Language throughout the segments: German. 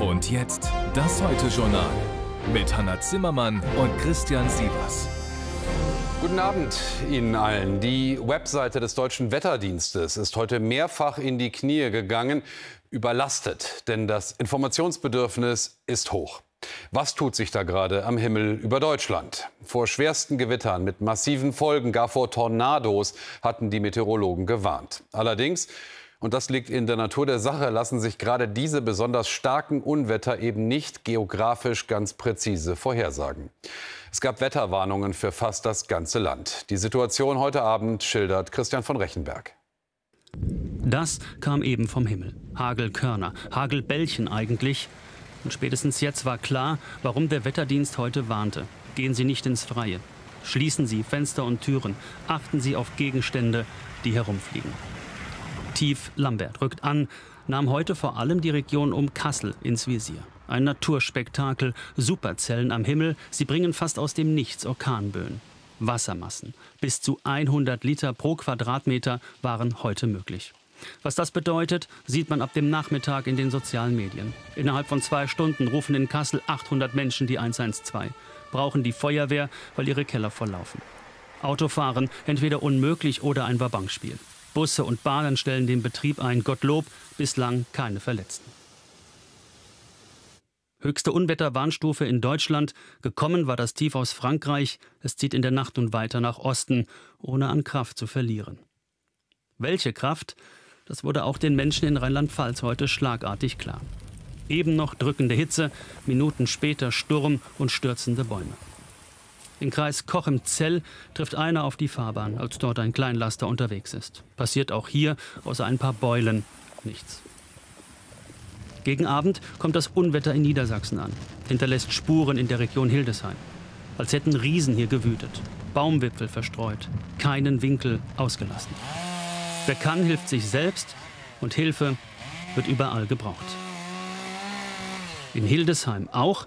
Und jetzt das Heute-Journal mit Hanna Zimmermann und Christian Sievers. Guten Abend Ihnen allen. Die Webseite des Deutschen Wetterdienstes ist heute mehrfach in die Knie gegangen, überlastet, denn das Informationsbedürfnis ist hoch. Was tut sich da gerade am Himmel über Deutschland? Vor schwersten Gewittern mit massiven Folgen, gar vor Tornados, hatten die Meteorologen gewarnt. Allerdings, und das liegt in der Natur der Sache, lassen sich gerade diese besonders starken Unwetter eben nicht geografisch ganz präzise vorhersagen. Es gab Wetterwarnungen für fast das ganze Land. Die Situation heute Abend schildert Christian von Rechenberg. Das kam eben vom Himmel. Hagelkörner, Hagelbällchen eigentlich. Und spätestens jetzt war klar, warum der Wetterdienst heute warnte. Gehen Sie nicht ins Freie. Schließen Sie Fenster und Türen. Achten Sie auf Gegenstände, die herumfliegen. Tief Lambert rückt an, nahm heute vor allem die Region um Kassel ins Visier. Ein Naturspektakel, Superzellen am Himmel, sie bringen fast aus dem Nichts Orkanböen. Wassermassen, bis zu 100 Liter pro Quadratmeter waren heute möglich. Was das bedeutet, sieht man ab dem Nachmittag in den sozialen Medien. Innerhalb von 2 Stunden rufen in Kassel 800 Menschen die 112, brauchen die Feuerwehr, weil ihre Keller volllaufen. Autofahren entweder unmöglich oder ein Vabankspiel. Busse und Bahnen stellen den Betrieb ein, Gottlob, bislang keine Verletzten. Höchste Unwetterwarnstufe in Deutschland, gekommen war das Tief aus Frankreich, es zieht in der Nacht und weiter nach Osten, ohne an Kraft zu verlieren. Welche Kraft? Das wurde auch den Menschen in Rheinland-Pfalz heute schlagartig klar. Eben noch drückende Hitze, Minuten später Sturm und stürzende Bäume. Im Kreis Koch im Zell trifft einer auf die Fahrbahn, als dort ein Kleinlaster unterwegs ist. Passiert auch hier, außer ein paar Beulen, nichts. Gegen Abend kommt das Unwetter in Niedersachsen an, hinterlässt Spuren in der Region Hildesheim. Als hätten Riesen hier gewütet, Baumwipfel verstreut, keinen Winkel ausgelassen. Wer kann, hilft sich selbst und Hilfe wird überall gebraucht. In Hildesheim auch,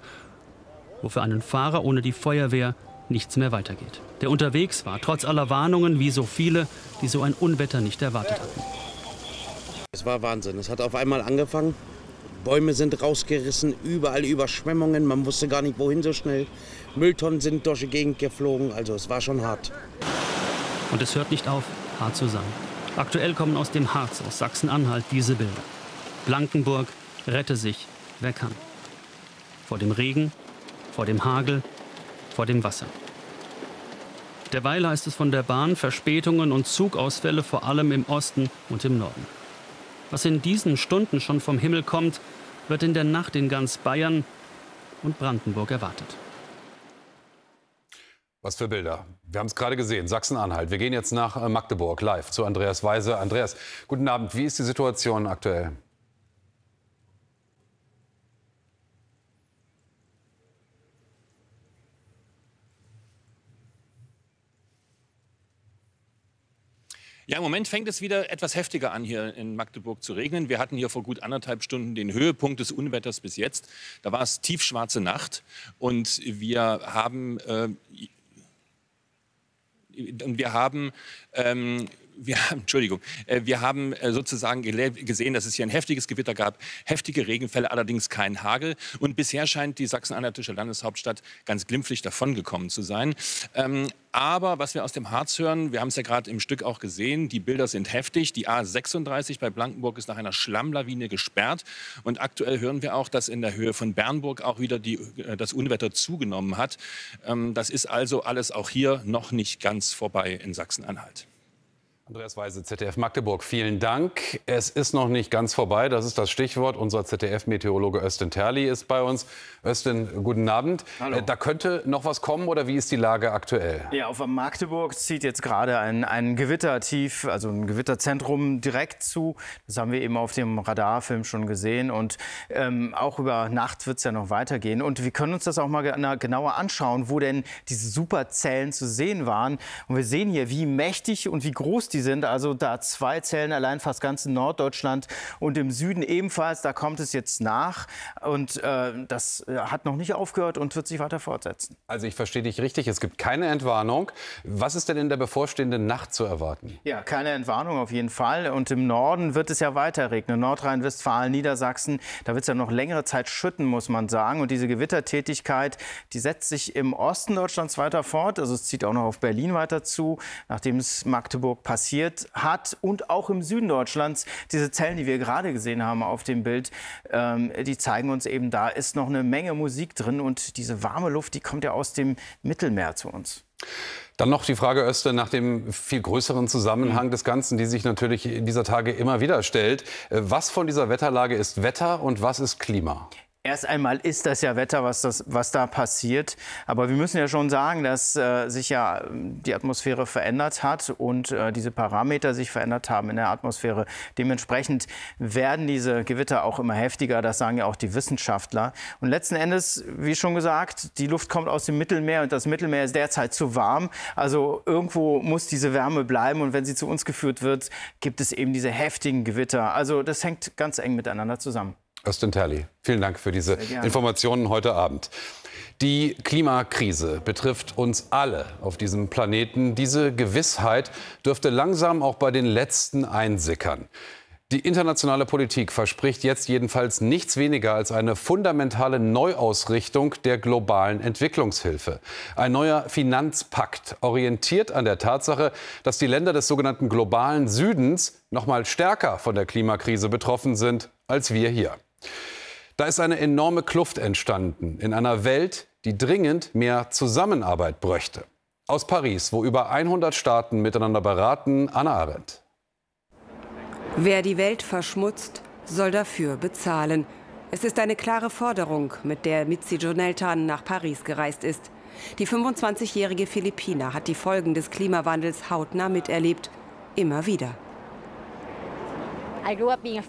wo für einen Fahrer ohne die Feuerwehr nichts mehr weitergeht. Der unterwegs war, trotz aller Warnungen, wie so viele, die so ein Unwetter nicht erwartet hatten. Es war Wahnsinn. Es hat auf einmal angefangen. Bäume sind rausgerissen, überall Überschwemmungen. Man wusste gar nicht, wohin so schnell. Mülltonnen sind durch die Gegend geflogen. Also es war schon hart. Und es hört nicht auf, hart zu sein. Aktuell kommen aus dem Harz, aus Sachsen-Anhalt, diese Bilder. Blankenburg, rette sich, wer kann. Vor dem Regen, vor dem Hagel, vor dem Wasser. Derweil heißt es von der Bahn Verspätungen und Zugausfälle vor allem im Osten und im Norden. Was in diesen Stunden schon vom Himmel kommt, wird in der Nacht in ganz Bayern und Brandenburg erwartet. Was für Bilder. Wir haben es gerade gesehen, Sachsen-Anhalt. Wir gehen jetzt nach Magdeburg live zu Andreas Weise. Andreas, guten Abend. Wie ist die Situation aktuell? Ja, im Moment fängt es wieder etwas heftiger an, hier in Magdeburg zu regnen. Wir hatten hier vor gut 1,5 Stunden den Höhepunkt des Unwetters bis jetzt. Da war es tiefschwarze Nacht und wir haben sozusagen gesehen, dass es hier ein heftiges Gewitter gab, heftige Regenfälle, allerdings kein Hagel. Und bisher scheint die sachsen-anhaltische Landeshauptstadt ganz glimpflich davongekommen zu sein. Aber was wir aus dem Harz hören, wir haben es ja gerade im Stück auch gesehen, die Bilder sind heftig. Die A36 bei Blankenburg ist nach einer Schlammlawine gesperrt. Und aktuell hören wir auch, dass in der Höhe von Bernburg auch wieder das Unwetter zugenommen hat. Das ist also alles auch hier noch nicht ganz vorbei in Sachsen-Anhalt. Andreas Weise, ZDF Magdeburg, vielen Dank. Es ist noch nicht ganz vorbei, das ist das Stichwort. Unser ZDF-Meteorologe Özden Terli ist bei uns. Özden, guten Abend. Hallo. Da könnte noch was kommen oder wie ist die Lage aktuell? Ja, auf Magdeburg zieht jetzt gerade ein Gewittertief, also ein Gewitterzentrum direkt zu. Das haben wir eben auf dem Radarfilm schon gesehen. Und auch über Nacht wird es ja noch weitergehen. Und wir können uns das auch mal genauer anschauen, wo denn diese Superzellen zu sehen waren. Und wir sehen hier, wie mächtig und wie groß die sind also da 2 Zellen allein fast ganz in Norddeutschland und im Süden ebenfalls. Da kommt es jetzt nach und das hat noch nicht aufgehört und wird sich weiter fortsetzen. Also ich verstehe dich richtig, es gibt keine Entwarnung. Was ist denn in der bevorstehenden Nacht zu erwarten? Ja, keine Entwarnung auf jeden Fall. Und im Norden wird es ja weiter regnen. Nordrhein-Westfalen, Niedersachsen, da wird es ja noch längere Zeit schütten, muss man sagen. Und diese Gewittertätigkeit, die setzt sich im Osten Deutschlands weiter fort. Also es zieht auch noch auf Berlin weiter zu, nachdem es Magdeburg passiert hat. Und auch im Süden Deutschlands, diese Zellen, die wir gerade gesehen haben auf dem Bild, die zeigen uns eben, da ist noch eine Menge Musik drin. Und diese warme Luft, die kommt ja aus dem Mittelmeer zu uns. Dann noch die Frage, Öste, nach dem viel größeren Zusammenhang des Ganzen, die sich natürlich in dieser Tage immer wieder stellt. Was von dieser Wetterlage ist Wetter und was ist Klima? Erst einmal ist das ja Wetter, was da passiert. Aber wir müssen ja schon sagen, dass sich ja die Atmosphäre verändert hat und diese Parameter sich verändert haben in der Atmosphäre. Dementsprechend werden diese Gewitter auch immer heftiger. Das sagen ja auch die Wissenschaftler. Und letzten Endes, wie schon gesagt, die Luft kommt aus dem Mittelmeer und das Mittelmeer ist derzeit zu warm. Also irgendwo muss diese Wärme bleiben und wenn sie zu uns geführt wird, gibt es eben diese heftigen Gewitter. Also das hängt ganz eng miteinander zusammen. Özlem Terli, vielen Dank für diese Informationen heute Abend. Die Klimakrise betrifft uns alle auf diesem Planeten. Diese Gewissheit dürfte langsam auch bei den Letzten einsickern. Die internationale Politik verspricht jetzt jedenfalls nichts weniger als eine fundamentale Neuausrichtung der globalen Entwicklungshilfe. Ein neuer Finanzpakt, orientiert an der Tatsache, dass die Länder des sogenannten globalen Südens noch mal stärker von der Klimakrise betroffen sind als wir hier. Da ist eine enorme Kluft entstanden in einer Welt, die dringend mehr Zusammenarbeit bräuchte. Aus Paris, wo über 100 Staaten miteinander beraten, Anna Arendt. Wer die Welt verschmutzt, soll dafür bezahlen. Es ist eine klare Forderung, mit der Mitzi Joneltan nach Paris gereist ist. Die 25-jährige Philippiner hat die Folgen des Klimawandels hautnah miterlebt. Immer wieder.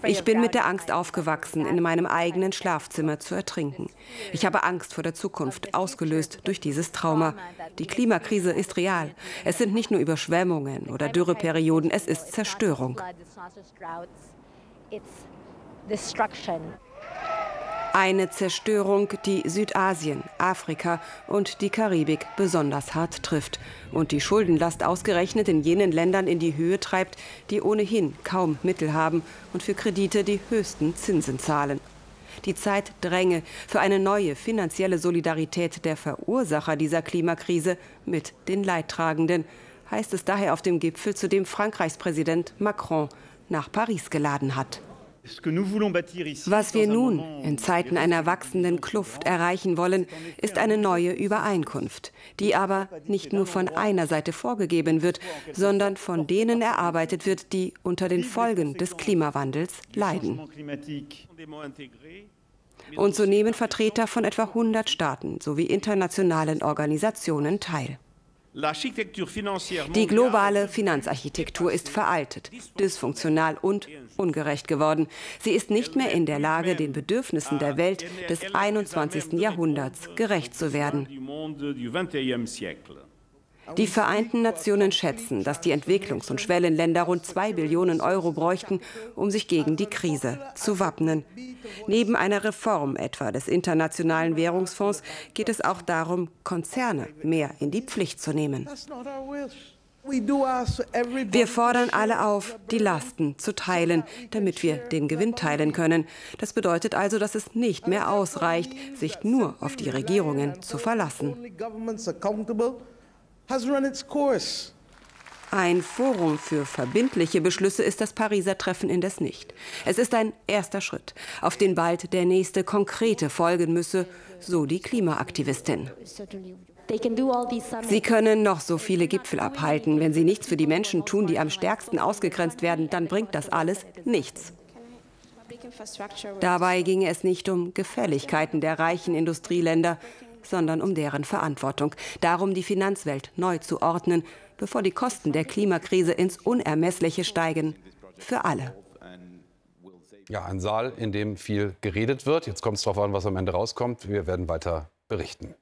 Ich bin mit der Angst aufgewachsen, in meinem eigenen Schlafzimmer zu ertrinken. Ich habe Angst vor der Zukunft, ausgelöst durch dieses Trauma. Die Klimakrise ist real. Es sind nicht nur Überschwemmungen oder Dürreperioden, es ist Zerstörung. Eine Zerstörung, die Südasien, Afrika und die Karibik besonders hart trifft und die Schuldenlast ausgerechnet in jenen Ländern in die Höhe treibt, die ohnehin kaum Mittel haben und für Kredite die höchsten Zinsen zahlen. Die Zeit dränge für eine neue finanzielle Solidarität der Verursacher dieser Klimakrise mit den Leidtragenden, heißt es daher auf dem Gipfel, zu dem Frankreichs Präsident Macron nach Paris geladen hat. Was wir nun in Zeiten einer wachsenden Kluft erreichen wollen, ist eine neue Übereinkunft, die aber nicht nur von einer Seite vorgegeben wird, sondern von denen erarbeitet wird, die unter den Folgen des Klimawandels leiden. Und so nehmen Vertreter von etwa 100 Staaten sowie internationalen Organisationen teil. Die globale Finanzarchitektur ist veraltet, dysfunktional und ungerecht geworden. Sie ist nicht mehr in der Lage, den Bedürfnissen der Welt des 21. Jahrhunderts gerecht zu werden. Die Vereinten Nationen schätzen, dass die Entwicklungs- und Schwellenländer rund 2 Billionen Euro bräuchten, um sich gegen die Krise zu wappnen. Neben einer Reform etwa des Internationalen Währungsfonds geht es auch darum, Konzerne mehr in die Pflicht zu nehmen. Wir fordern alle auf, die Lasten zu teilen, damit wir den Gewinn teilen können. Das bedeutet also, dass es nicht mehr ausreicht, sich nur auf die Regierungen zu verlassen. Ein Forum für verbindliche Beschlüsse ist das Pariser Treffen indes nicht. Es ist ein erster Schritt, auf den bald der nächste konkrete folgen müsse, so die Klimaaktivistin. Sie können noch so viele Gipfel abhalten. Wenn sie nichts für die Menschen tun, die am stärksten ausgegrenzt werden, dann bringt das alles nichts. Dabei ginge es nicht um Gefälligkeiten der reichen Industrieländer, sondern um deren Verantwortung. Darum, die Finanzwelt neu zu ordnen, bevor die Kosten der Klimakrise ins Unermessliche steigen. Für alle. Ja, ein Saal, in dem viel geredet wird. Jetzt kommt es darauf an, was am Ende rauskommt. Wir werden weiter berichten.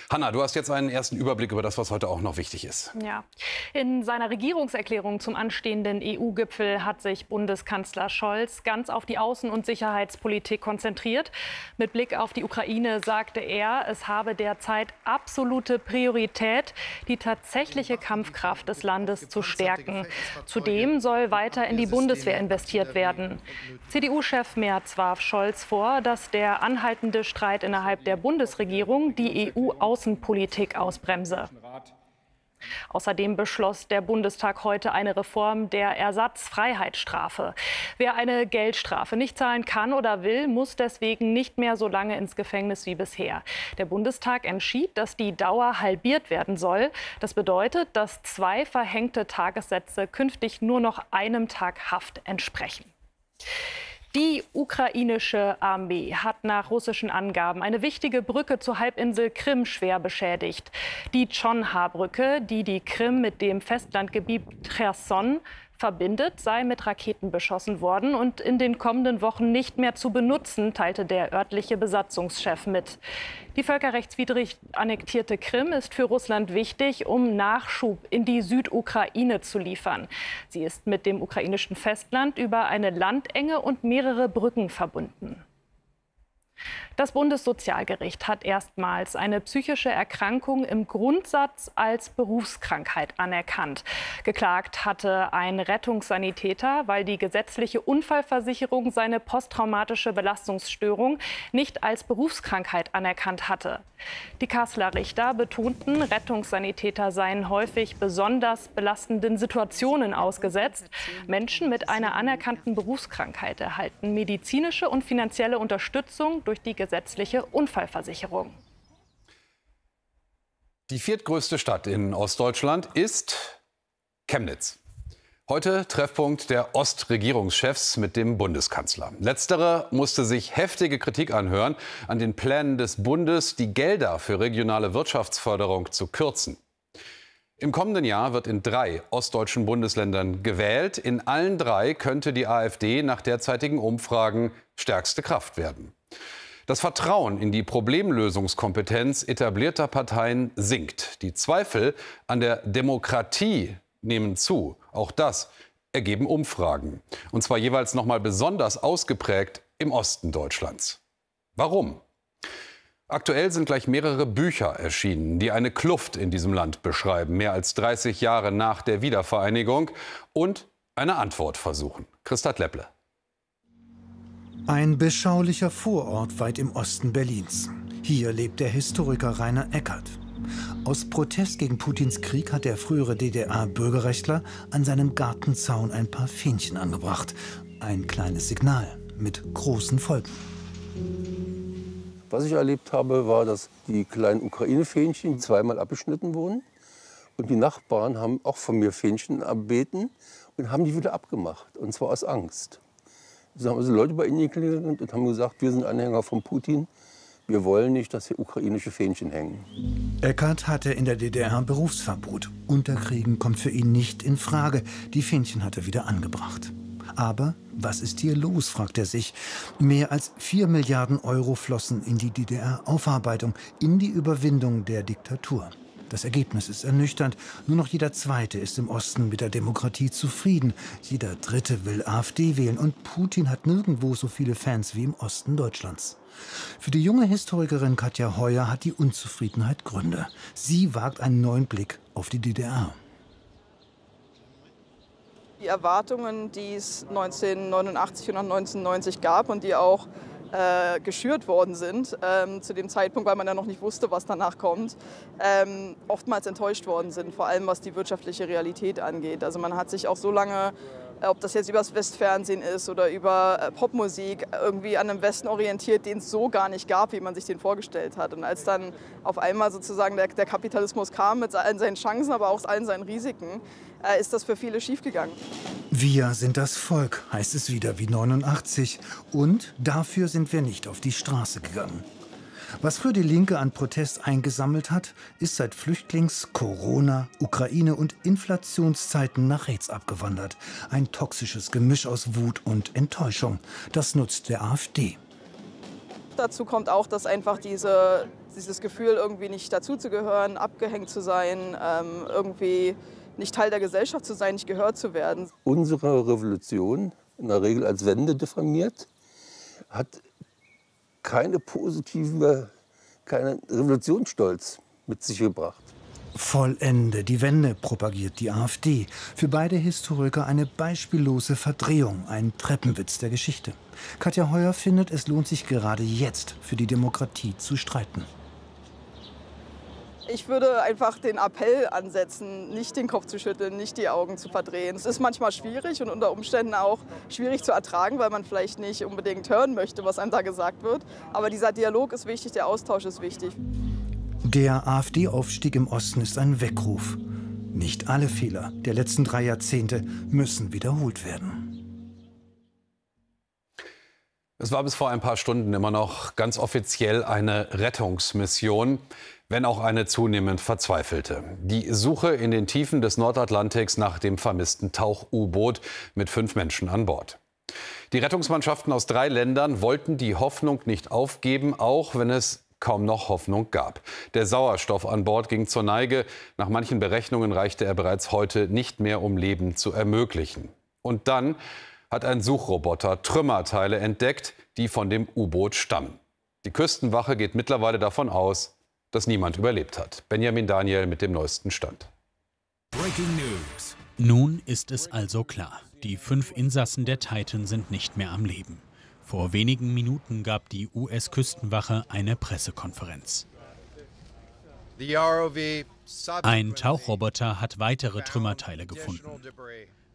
Hanna, du hast jetzt einen ersten Überblick über das, was heute auch noch wichtig ist. Ja. In seiner Regierungserklärung zum anstehenden EU-Gipfel hat sich Bundeskanzler Scholz ganz auf die Außen- und Sicherheitspolitik konzentriert. Mit Blick auf die Ukraine sagte er, es habe derzeit absolute Priorität, die tatsächliche Kampfkraft des Landes zu stärken. Zudem soll weiter in die Bundeswehr investiert werden. CDU-Chef Merz warf Scholz vor, dass der anhaltende Streit innerhalb der Bundesregierung die EU-Außenpolitik ausbremse. Außerdem beschloss der Bundestag heute eine Reform der Ersatzfreiheitsstrafe. Wer eine Geldstrafe nicht zahlen kann oder will, muss deswegen nicht mehr so lange ins Gefängnis wie bisher. Der Bundestag entschied, dass die Dauer halbiert werden soll. Das bedeutet, dass 2 verhängte Tagessätze künftig nur noch einem Tag Haft entsprechen. Die ukrainische Armee hat nach russischen Angaben eine wichtige Brücke zur Halbinsel Krim schwer beschädigt. Die Tschonha-Brücke, die die Krim mit dem Festlandgebiet Cherson verbindet, sei mit Raketen beschossen worden und in den kommenden Wochen nicht mehr zu benutzen, teilte der örtliche Besatzungschef mit. Die völkerrechtswidrig annektierte Krim ist für Russland wichtig, um Nachschub in die Südukraine zu liefern. Sie ist mit dem ukrainischen Festland über eine Landenge und mehrere Brücken verbunden. Das Bundessozialgericht hat erstmals eine psychische Erkrankung im Grundsatz als Berufskrankheit anerkannt. Geklagt hatte ein Rettungssanitäter, weil die gesetzliche Unfallversicherung seine posttraumatische Belastungsstörung nicht als Berufskrankheit anerkannt hatte. Die Kasseler Richter betonten, Rettungssanitäter seien häufig besonders belastenden Situationen ausgesetzt. Menschen mit einer anerkannten Berufskrankheit erhalten medizinische und finanzielle Unterstützung durch die gesetzliche Unfallversicherung. Die viertgrößte Stadt in Ostdeutschland ist Chemnitz. Heute Treffpunkt der Ostregierungschefs mit dem Bundeskanzler. Letzterer musste sich heftige Kritik anhören an den Plänen des Bundes, die Gelder für regionale Wirtschaftsförderung zu kürzen. Im kommenden Jahr wird in 3 ostdeutschen Bundesländern gewählt. In allen 3 könnte die AfD nach derzeitigen Umfragen stärkste Kraft werden. Das Vertrauen in die Problemlösungskompetenz etablierter Parteien sinkt. Die Zweifel an der Demokratie nehmen zu. Auch das ergeben Umfragen. Und zwar jeweils noch mal besonders ausgeprägt im Osten Deutschlands. Warum? Aktuell sind gleich mehrere Bücher erschienen, die eine Kluft in diesem Land beschreiben, mehr als 30 Jahre nach der Wiedervereinigung, und eine Antwort versuchen. Christa Lepple. Ein beschaulicher Vorort weit im Osten Berlins. Hier lebt der Historiker Rainer Eckert. Aus Protest gegen Putins Krieg hat der frühere DDR-Bürgerrechtler an seinem Gartenzaun ein paar Fähnchen angebracht. Ein kleines Signal mit großen Folgen. Was ich erlebt habe, war, dass die kleinen Ukraine-Fähnchen zweimal abgeschnitten wurden. Und die Nachbarn haben auch von mir Fähnchen erbeten und haben die wieder abgemacht. Und zwar aus Angst. Da haben also Leute bei ihnen geklingelt und haben gesagt, wir sind Anhänger von Putin. Wir wollen nicht, dass hier ukrainische Fähnchen hängen. Eckert hatte in der DDR Berufsverbot. Unterkriegen kommt für ihn nicht in Frage. Die Fähnchen hat er wieder angebracht. Aber was ist hier los, fragt er sich. Mehr als 4 Milliarden Euro flossen in die DDR-Aufarbeitung, in die Überwindung der Diktatur. Das Ergebnis ist ernüchternd. Nur noch jeder Zweite ist im Osten mit der Demokratie zufrieden. Jeder Dritte will AfD wählen. Und Putin hat nirgendwo so viele Fans wie im Osten Deutschlands. Für die junge Historikerin Katja Heuer hat die Unzufriedenheit Gründe. Sie wagt einen neuen Blick auf die DDR. Die Erwartungen, die es 1989 und 1990 gab und die auch geschürt worden sind, zu dem Zeitpunkt, weil man ja noch nicht wusste, was danach kommt, oftmals enttäuscht worden sind, vor allem was die wirtschaftliche Realität angeht. Also man hat sich auch so lange, ob das jetzt über das Westfernsehen ist oder über Popmusik, irgendwie an einem Westen orientiert, den es so gar nicht gab, wie man sich den vorgestellt hat. Und als dann auf einmal sozusagen der Kapitalismus kam mit allen seinen Chancen, aber auch allen seinen Risiken, ist das für viele schiefgegangen. Wir sind das Volk, heißt es wieder wie 89. Und dafür sind wir nicht auf die Straße gegangen. Was für die Linke an Protest eingesammelt hat, ist seit Flüchtlings-, Corona-, Ukraine- und Inflationszeiten nach rechts abgewandert. Ein toxisches Gemisch aus Wut und Enttäuschung. Das nutzt der AfD. Dazu kommt auch, dass einfach diese dieses Gefühl, irgendwie nicht dazuzugehören, abgehängt zu sein, irgendwie nicht Teil der Gesellschaft zu sein, nicht gehört zu werden. Unsere Revolution, in der Regel als Wende diffamiert, hat keinen Revolutionsstolz mit sich gebracht. Vollende die Wende, propagiert die AfD. Für beide Historiker eine beispiellose Verdrehung, ein Treppenwitz der Geschichte. Katja Heuer findet, es lohnt sich gerade jetzt für die Demokratie zu streiten. Ich würde einfach den Appell ansetzen, nicht den Kopf zu schütteln, nicht die Augen zu verdrehen. Es ist manchmal schwierig und unter Umständen auch schwierig zu ertragen, weil man vielleicht nicht unbedingt hören möchte, was einem da gesagt wird. Aber dieser Dialog ist wichtig, der Austausch ist wichtig. Der AfD-Aufstieg im Osten ist ein Weckruf. Nicht alle Fehler der letzten 3 Jahrzehnte müssen wiederholt werden. Es war bis vor ein paar Stunden immer noch ganz offiziell eine Rettungsmission, wenn auch eine zunehmend verzweifelte. Die Suche in den Tiefen des Nordatlantiks nach dem vermissten Tauch-U-Boot mit 5 Menschen an Bord. Die Rettungsmannschaften aus 3 Ländern wollten die Hoffnung nicht aufgeben, auch wenn es kaum noch Hoffnung gab. Der Sauerstoff an Bord ging zur Neige. Nach manchen Berechnungen reichte er bereits heute nicht mehr, um Leben zu ermöglichen. Und dann hat ein Suchroboter Trümmerteile entdeckt, die von dem U-Boot stammen. Die Küstenwache geht mittlerweile davon aus, dass niemand überlebt hat. Benjamin Daniel mit dem neuesten Stand. Breaking News. Nun ist es also klar. Die 5 Insassen der Titan sind nicht mehr am Leben. Vor wenigen Minuten gab die US-Küstenwache eine Pressekonferenz. Ein Tauchroboter hat weitere Trümmerteile gefunden.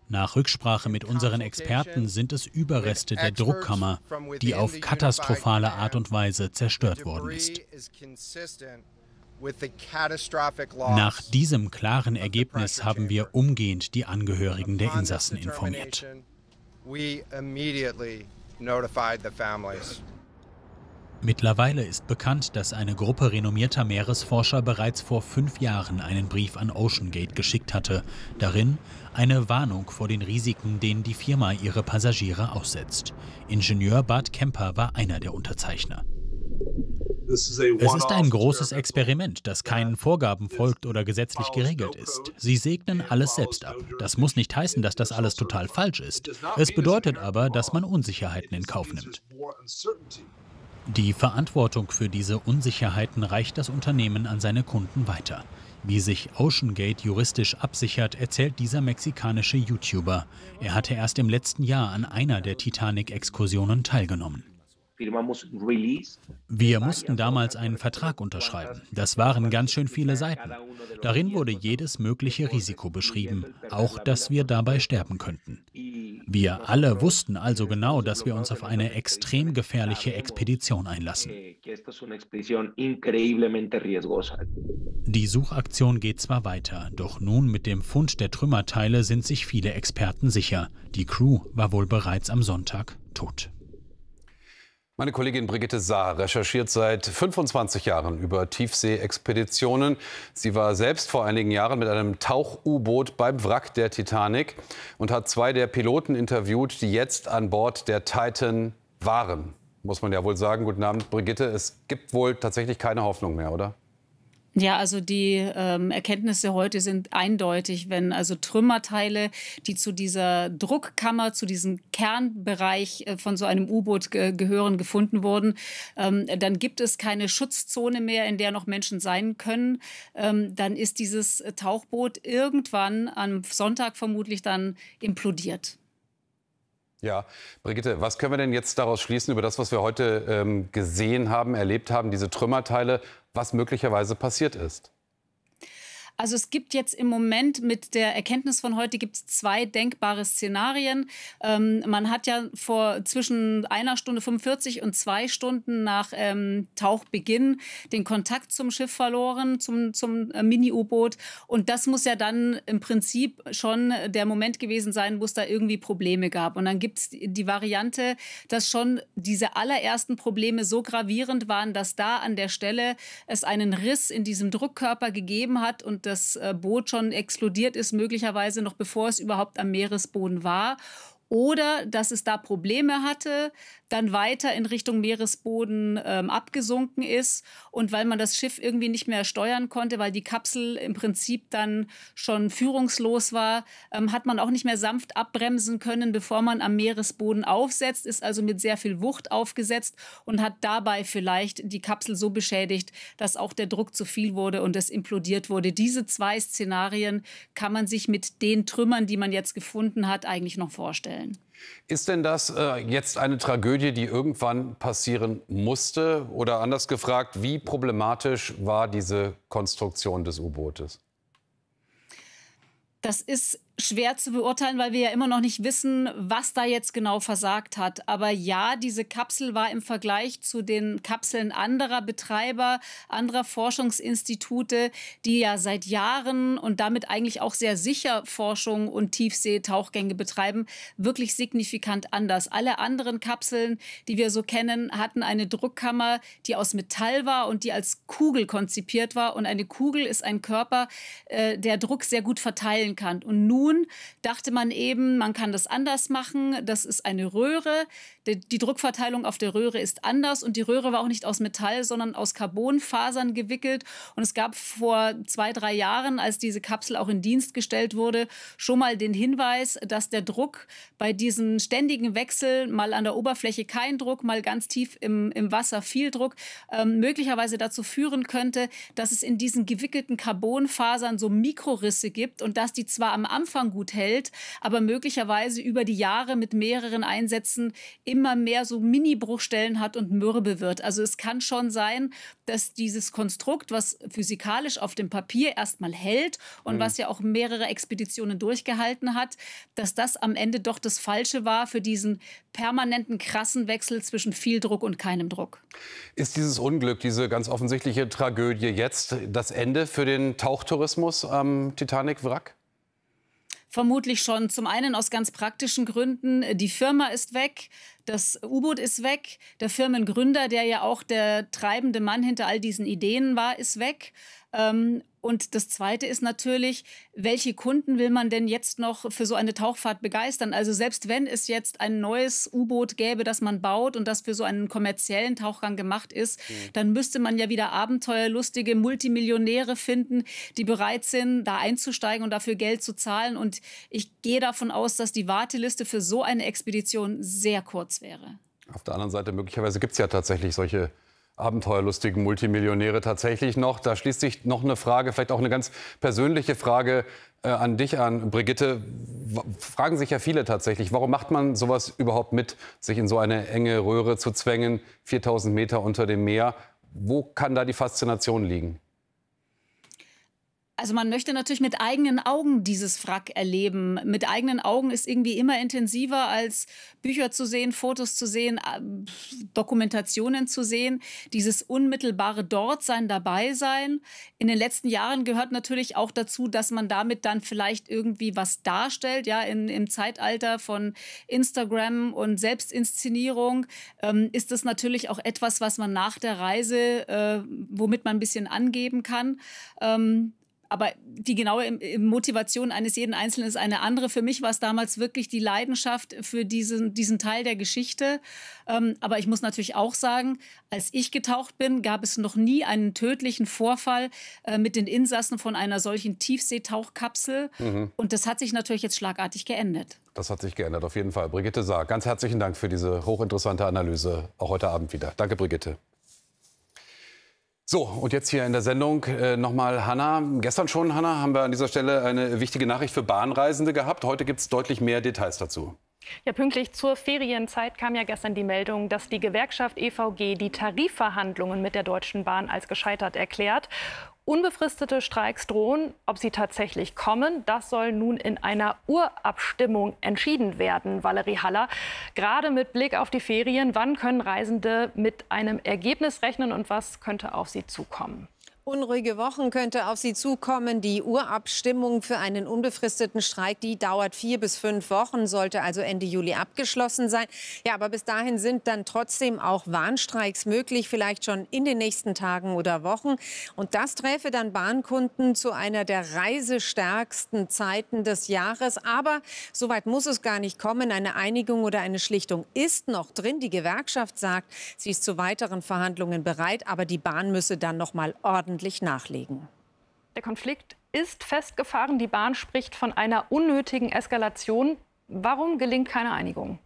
Nach Rücksprache mit unseren Experten sind es Überreste der Druckkammer, die auf katastrophale Art und Weise zerstört worden ist. Nach diesem klaren Ergebnis haben wir umgehend die Angehörigen der Insassen informiert. Mittlerweile ist bekannt, dass eine Gruppe renommierter Meeresforscher bereits vor 5 Jahren einen Brief an OceanGate geschickt hatte. Darin eine Warnung vor den Risiken, denen die Firma ihre Passagiere aussetzt. Ingenieur Bart Kemper war einer der Unterzeichner. Es ist ein großes Experiment, das keinen Vorgaben folgt oder gesetzlich geregelt ist. Sie segnen alles selbst ab. Das muss nicht heißen, dass das alles total falsch ist. Es bedeutet aber, dass man Unsicherheiten in Kauf nimmt. Die Verantwortung für diese Unsicherheiten reicht das Unternehmen an seine Kunden weiter. Wie sich OceanGate juristisch absichert, erzählt dieser mexikanische YouTuber. Er hatte erst im letzten Jahr an einer der Titanic-Exkursionen teilgenommen. Wir mussten damals einen Vertrag unterschreiben. Das waren ganz schön viele Seiten. Darin wurde jedes mögliche Risiko beschrieben, auch dass wir dabei sterben könnten. Wir alle wussten also genau, dass wir uns auf eine extrem gefährliche Expedition einlassen. Die Suchaktion geht zwar weiter, doch nun mit dem Fund der Trümmerteile sind sich viele Experten sicher. Die Crew war wohl bereits am Sonntag tot. Meine Kollegin Brigitte Saar recherchiert seit 25 Jahren über Tiefsee-Expeditionen. Sie war selbst vor einigen Jahren mit einem Tauch-U-Boot beim Wrack der Titanic und hat 2 der Piloten interviewt, die jetzt an Bord der Titan waren. Muss man ja wohl sagen. Guten Abend, Brigitte. Es gibt wohl tatsächlich keine Hoffnung mehr, oder? Ja, also die Erkenntnisse heute sind eindeutig, wenn also Trümmerteile, die zu dieser Druckkammer, zu diesem Kernbereich von so einem U-Boot gehören, gefunden wurden, dann gibt es keine Schutzzone mehr, in der noch Menschen sein können. Dann ist dieses Tauchboot irgendwann am Sonntag vermutlich dann implodiert. Ja, Brigitte, was können wir denn jetzt daraus schließen über das, was wir heute gesehen haben, erlebt haben, diese Trümmerteile, was möglicherweise passiert ist? Also es gibt jetzt im Moment mit der Erkenntnis von heute gibt es 2 denkbare Szenarien. Man hat ja zwischen 1 Stunde 45 und 2 Stunden nach Tauchbeginn den Kontakt zum Schiff verloren, zum Mini-U-Boot. Und das muss ja dann im Prinzip schon der Moment gewesen sein, wo es da irgendwie Probleme gab. Und dann gibt es die Variante, dass schon diese allerersten Probleme so gravierend waren, dass da an der Stelle es einen Riss in diesem Druckkörper gegeben hat und das Boot schon explodiert ist, möglicherweise noch bevor es überhaupt am Meeresboden war. oder dass es da Probleme hatte, dann weiter in Richtung Meeresboden abgesunken ist und weil man das Schiff irgendwie nicht mehr steuern konnte, weil die Kapsel im Prinzip dann schon führungslos war, hat man auch nicht mehr sanft abbremsen können, bevor man am Meeresboden aufsetzt, ist also mit sehr viel Wucht aufgesetzt und hat dabei vielleicht die Kapsel so beschädigt, dass auch der Druck zu viel wurde und es implodiert wurde. Diese zwei Szenarien kann man sich mit den Trümmern, die man jetzt gefunden hat, eigentlich noch vorstellen. Ist denn das jetzt eine Tragödie, die irgendwann passieren musste? Oder anders gefragt, wie problematisch war diese Konstruktion des U-Bootes? Das ist schwer zu beurteilen, weil wir ja immer noch nicht wissen, was da jetzt genau versagt hat. Aber ja, diese Kapsel war im Vergleich zu den Kapseln anderer Betreiber, anderer Forschungsinstitute, die ja seit Jahren und damit eigentlich auch sehr sicher Forschung und Tiefseetauchgänge betreiben, wirklich signifikant anders. Alle anderen Kapseln, die wir so kennen, hatten eine Druckkammer, die aus Metall war und die als Kugel konzipiert war. Und eine Kugel ist ein Körper, der Druck sehr gut verteilen kann. Und nun dachte man eben, man kann das anders machen. Das ist eine Röhre. Die Druckverteilung auf der Röhre ist anders. Und die Röhre war auch nicht aus Metall, sondern aus Carbonfasern gewickelt. Und es gab vor 2, 3 Jahren, als diese Kapsel auch in Dienst gestellt wurde, schon mal den Hinweis, dass der Druck bei diesen ständigen Wechsel, mal an der Oberfläche kein Druck, mal ganz tief im Wasser viel Druck, möglicherweise dazu führen könnte, dass es in diesen gewickelten Carbonfasern so Mikrorisse gibt und dass die zwar am Anfang gut hält, aber möglicherweise über die Jahre mit mehreren Einsätzen immer mehr so Mini-Bruchstellen hat und mürbe wird. Also es kann schon sein, dass dieses Konstrukt, was physikalisch auf dem Papier erstmal hält und was ja auch mehrere Expeditionen durchgehalten hat, dass das am Ende doch das Falsche war für diesen permanenten krassen Wechsel zwischen viel Druck und keinem Druck. Ist dieses Unglück, diese ganz offensichtliche Tragödie jetzt das Ende für den Tauchtourismus am Titanic-Wrack? Vermutlich schon. Zum einen aus ganz praktischen Gründen. Die Firma ist weg, das U-Boot ist weg, der Firmengründer, der ja auch der treibende Mann hinter all diesen Ideen war, ist weg. Und das Zweite ist natürlich, welche Kunden will man denn jetzt noch für so eine Tauchfahrt begeistern? Also selbst wenn es jetzt ein neues U-Boot gäbe, das man baut und das für so einen kommerziellen Tauchgang gemacht ist, dann müsste man ja wieder abenteuerlustige Multimillionäre finden, die bereit sind, da einzusteigen und dafür Geld zu zahlen. Und ich gehe davon aus, dass die Warteliste für so eine Expedition sehr kurz wäre. Auf der anderen Seite, möglicherweise gibt es ja tatsächlich solche abenteuerlustigen Multimillionäre tatsächlich noch. Da schließt sich noch eine Frage, vielleicht auch eine ganz persönliche Frage an dich an, Brigitte. Fragen sich ja viele tatsächlich, warum macht man sowas überhaupt mit, sich in so eine enge Röhre zu zwängen, 4000 Meter unter dem Meer? Wo kann da die Faszination liegen? Also man möchte natürlich mit eigenen Augen dieses Wrack erleben. Mit eigenen Augen ist irgendwie immer intensiver, als Bücher zu sehen, Fotos zu sehen, Dokumentationen zu sehen. Dieses unmittelbare Dortsein, Dabeisein. In den letzten Jahren gehört natürlich auch dazu, dass man damit dann vielleicht irgendwie was darstellt. Ja, im Zeitalter von Instagram und Selbstinszenierung ist das natürlich auch etwas, was man nach der Reise, womit man ein bisschen angeben kann. Aber die genaue Motivation eines jeden Einzelnen ist eine andere. Für mich war es damals wirklich die Leidenschaft für diesen Teil der Geschichte. Aber ich muss natürlich auch sagen, als ich getaucht bin, gab es noch nie einen tödlichen Vorfall mit den Insassen von einer solchen Tiefseetauchkapsel. Und das hat sich natürlich jetzt schlagartig geändert. Das hat sich geändert, auf jeden Fall. Brigitte Saar, ganz herzlichen Dank für diese hochinteressante Analyse, auch heute Abend wieder. Danke, Brigitte. So, und jetzt hier in der Sendung nochmal Hanna. Gestern schon, Hanna, haben wir an dieser Stelle eine wichtige Nachricht für Bahnreisende gehabt. Heute gibt es deutlich mehr Details dazu. Ja, pünktlich zur Ferienzeit kam ja gestern die Meldung, dass die Gewerkschaft EVG die Tarifverhandlungen mit der Deutschen Bahn als gescheitert erklärt. Unbefristete Streiks drohen. Ob sie tatsächlich kommen, das soll nun in einer Urabstimmung entschieden werden. Valerie Haller, gerade mit Blick auf die Ferien, wann können Reisende mit einem Ergebnis rechnen und was könnte auf sie zukommen? Unruhige Wochen könnte auf Sie zukommen. Die Urabstimmung für einen unbefristeten Streik, die dauert 4 bis 5 Wochen, sollte also Ende Juli abgeschlossen sein. Ja, aber bis dahin sind dann trotzdem auch Warnstreiks möglich, vielleicht schon in den nächsten Tagen oder Wochen. Und das träfe dann Bahnkunden zu einer der reisestärksten Zeiten des Jahres. Aber so weit muss es gar nicht kommen. Eine Einigung oder eine Schlichtung ist noch drin. Die Gewerkschaft sagt, sie ist zu weiteren Verhandlungen bereit, aber die Bahn müsse dann noch mal ordentlich nachlegen. Der Konflikt ist festgefahren. Die Bahn spricht von einer unnötigen Eskalation. Warum gelingt keine Einigung?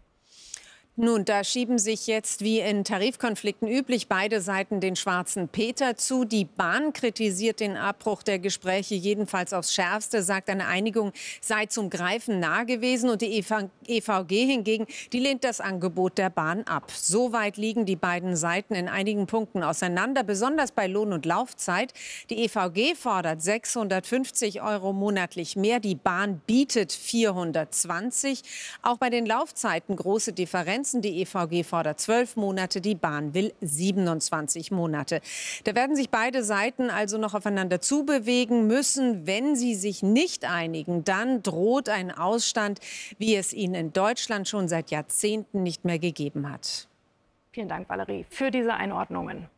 Nun, da schieben sich jetzt wie in Tarifkonflikten üblich beide Seiten den schwarzen Peter zu. Die Bahn kritisiert den Abbruch der Gespräche jedenfalls aufs Schärfste, sagt, eine Einigung sei zum Greifen nahe gewesen. Und die EVG hingegen, die lehnt das Angebot der Bahn ab. So weit liegen die beiden Seiten in einigen Punkten auseinander, besonders bei Lohn und Laufzeit. Die EVG fordert 650 € monatlich mehr. Die Bahn bietet 420. Auch bei den Laufzeiten große Differenzen. Die EVG fordert 12 Monate, die Bahn will 27 Monate. Da werden sich beide Seiten also noch aufeinander zubewegen müssen. Wenn sie sich nicht einigen, dann droht ein Ausstand, wie es ihn in Deutschland schon seit Jahrzehnten nicht mehr gegeben hat. Vielen Dank, Valerie, für diese Einordnungen.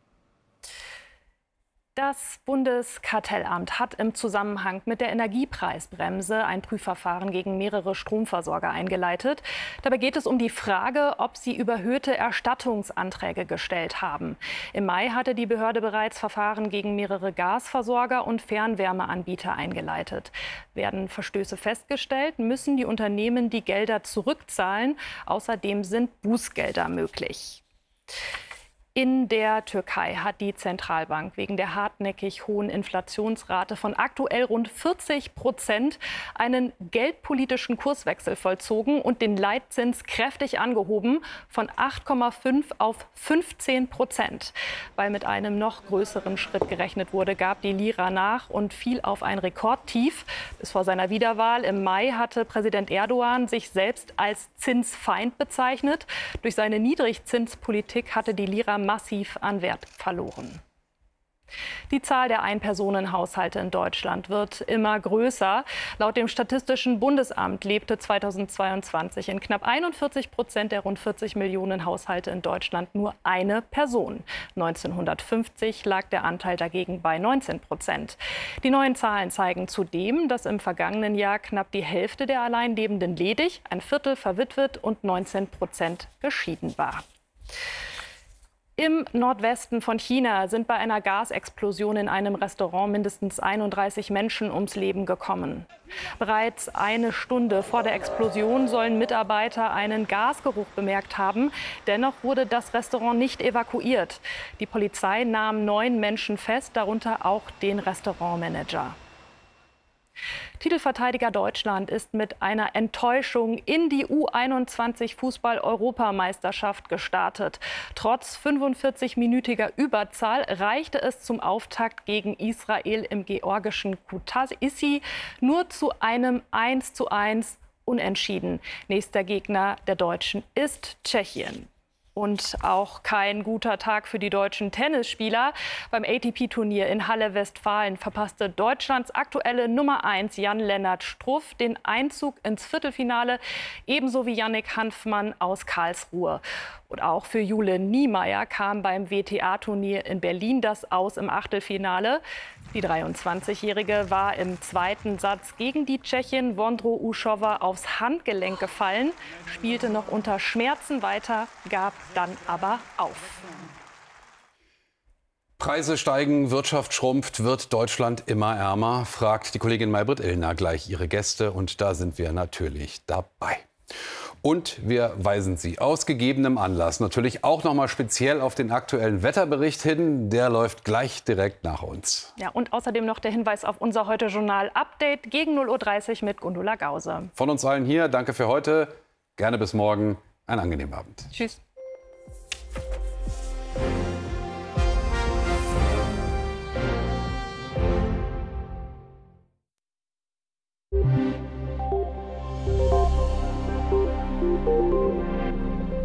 Das Bundeskartellamt hat im Zusammenhang mit der Energiepreisbremse ein Prüfverfahren gegen mehrere Stromversorger eingeleitet. Dabei geht es um die Frage, ob sie überhöhte Erstattungsanträge gestellt haben. Im Mai hatte die Behörde bereits Verfahren gegen mehrere Gasversorger und Fernwärmeanbieter eingeleitet. Werden Verstöße festgestellt, müssen die Unternehmen die Gelder zurückzahlen. Außerdem sind Bußgelder möglich. In der Türkei hat die Zentralbank wegen der hartnäckig hohen Inflationsrate von aktuell rund 40% einen geldpolitischen Kurswechsel vollzogen und den Leitzins kräftig angehoben von 8,5 auf 15%. Weil mit einem noch größeren Schritt gerechnet wurde, gab die Lira nach und fiel auf ein Rekordtief. Bis vor seiner Wiederwahl im Mai hatte Präsident Erdogan sich selbst als Zinsfeind bezeichnet. Durch seine Niedrigzinspolitik hatte die Lira massiv an Wert verloren. Die Zahl der Einpersonenhaushalte in Deutschland wird immer größer. Laut dem Statistischen Bundesamt lebte 2022 in knapp 41% der rund 40 Millionen Haushalte in Deutschland nur eine Person. 1950 lag der Anteil dagegen bei 19%. Die neuen Zahlen zeigen zudem, dass im vergangenen Jahr knapp die Hälfte der Alleinlebenden ledig, ein Viertel verwitwet und 19% geschieden war. Im Nordwesten von China sind bei einer Gasexplosion in einem Restaurant mindestens 31 Menschen ums Leben gekommen. Bereits eine Stunde vor der Explosion sollen Mitarbeiter einen Gasgeruch bemerkt haben. Dennoch wurde das Restaurant nicht evakuiert. Die Polizei nahm 9 Menschen fest, darunter auch den Restaurantmanager. Titelverteidiger Deutschland ist mit einer Enttäuschung in die U21-Fußball-Europameisterschaft gestartet. Trotz 45-minütiger Überzahl reichte es zum Auftakt gegen Israel im georgischen Kutaisi nur zu einem 1:1 Unentschieden. Nächster Gegner der Deutschen ist Tschechien. Und auch kein guter Tag für die deutschen Tennisspieler. Beim ATP-Turnier in Halle-Westfalen verpasste Deutschlands aktuelle Nummer 1 Jan-Lennart Struff den Einzug ins Viertelfinale, ebenso wie Yannick Hanfmann aus Karlsruhe. Und auch für Jule Niemeyer kam beim WTA-Turnier in Berlin das Aus im Achtelfinale. Die 23-Jährige war im zweiten Satz gegen die Tschechin Vondroušová aufs Handgelenk gefallen, spielte noch unter Schmerzen weiter, gab dann aber auf. Preise steigen, Wirtschaft schrumpft, wird Deutschland immer ärmer? Fragt die Kollegin Maybrit Illner gleich ihre Gäste. Und da sind wir natürlich dabei. Und wir weisen Sie aus gegebenem Anlass natürlich auch noch mal speziell auf den aktuellen Wetterbericht hin. Der läuft gleich direkt nach uns. Ja, und außerdem noch der Hinweis auf unser Heute-Journal-Update gegen 0:30 Uhr mit Gundula Gause. Von uns allen hier, danke für heute. Gerne bis morgen. Einen angenehmen Abend. Tschüss.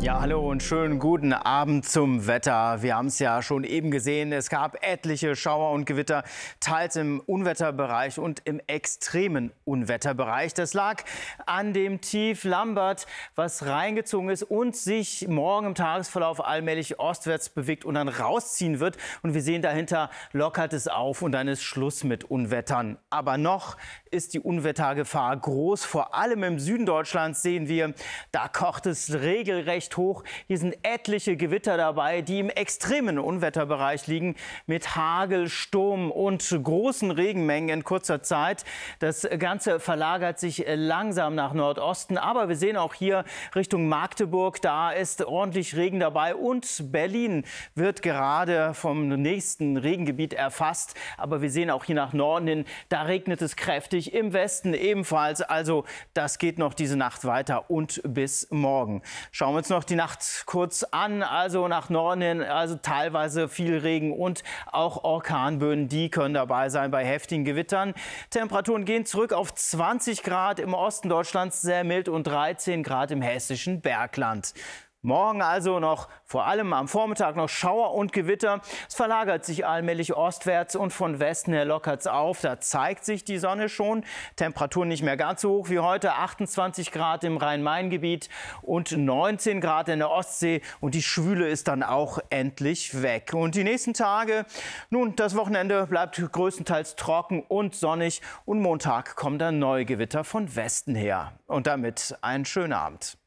Ja, hallo. Hallo und schönen guten Abend zum Wetter. Wir haben es ja schon eben gesehen, es gab etliche Schauer und Gewitter, teils im Unwetterbereich und im extremen Unwetterbereich. Das lag an dem Tief Lambert, was reingezogen ist und sich morgen im Tagesverlauf allmählich ostwärts bewegt und dann rausziehen wird. Und wir sehen dahinter, lockert es auf und dann ist Schluss mit Unwettern. Aber noch ist die Unwettergefahr groß. Vor allem im Süden Deutschlands sehen wir, da kocht es regelrecht hoch. Hier sind etliche Gewitter dabei, die im extremen Unwetterbereich liegen, mit Hagel, Sturm und großen Regenmengen in kurzer Zeit. Das Ganze verlagert sich langsam nach Nordosten. Aber wir sehen auch hier Richtung Magdeburg, da ist ordentlich Regen dabei. Und Berlin wird gerade vom nächsten Regengebiet erfasst. Aber wir sehen auch hier nach Norden hin, da regnet es kräftig. Im Westen ebenfalls. Also das geht noch diese Nacht weiter und bis morgen. Schauen wir uns noch die Nacht kurz an. Also nach Norden hin, also teilweise viel Regen und auch Orkanböen, die können dabei sein bei heftigen Gewittern. Temperaturen gehen zurück auf 20 Grad im Osten Deutschlands, sehr mild, und 13 Grad im hessischen Bergland. Morgen also noch vor allem am Vormittag noch Schauer und Gewitter. Es verlagert sich allmählich ostwärts und von Westen her lockert es auf. Da zeigt sich die Sonne schon. Temperaturen nicht mehr ganz so hoch wie heute. 28 Grad im Rhein-Main-Gebiet und 19 Grad in der Ostsee. Und die Schwüle ist dann auch endlich weg. Und die nächsten Tage, nun, das Wochenende bleibt größtenteils trocken und sonnig. Und Montag kommen dann neue Gewitter von Westen her. Und damit einen schönen Abend.